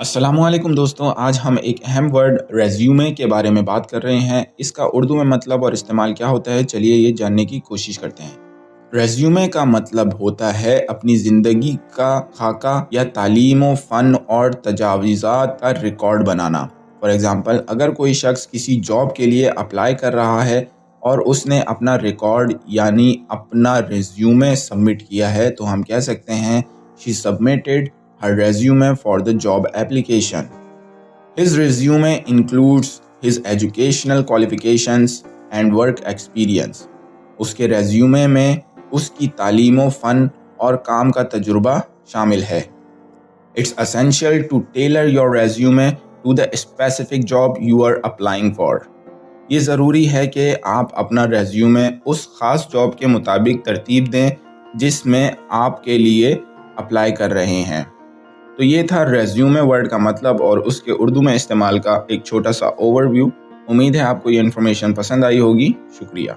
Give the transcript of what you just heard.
السلام علیکم دوستوں، آج ہم ایک اہم ورڈ ریزیومے کے بارے میں بات کر رہے ہیں۔ اس کا اردو میں مطلب اور استعمال کیا ہوتا ہے، چلیے یہ جاننے کی کوشش کرتے ہیں۔ ریزیومے کا مطلب ہوتا ہے اپنی زندگی کا خاکہ یا تعلیم و فن اور تجاوزات کا ریکارڈ بنانا۔ فار ایگزامپل، اگر کوئی شخص کسی جاب کے لیے اپلائی کر رہا ہے اور اس نے اپنا ریکارڈ یعنی اپنا ریزیومے سبمٹ کیا ہے تو ہم کہہ سکتے ہیں she submitted her resume for the job application. His resume includes his educational qualifications and work experience. اس کے ریزیومے میں اس کی تعلیم و فن اور کام کا تجربہ شامل ہے۔ It's essential to tailor your resume to the specific job you are applying for. یہ ضروری ہے کہ آپ اپنا ریزیومے اس خاص جاب کے مطابق ترتیب دیں جس میں آپ کے لیے اپلائی کر رہے ہیں۔ تو یہ تھا ریزیومے ورڈ کا مطلب اور اس کے اردو میں استعمال کا ایک چھوٹا سا اوور ویو۔ امید ہے آپ کو یہ انفارمیشن پسند آئی ہوگی۔ شکریہ۔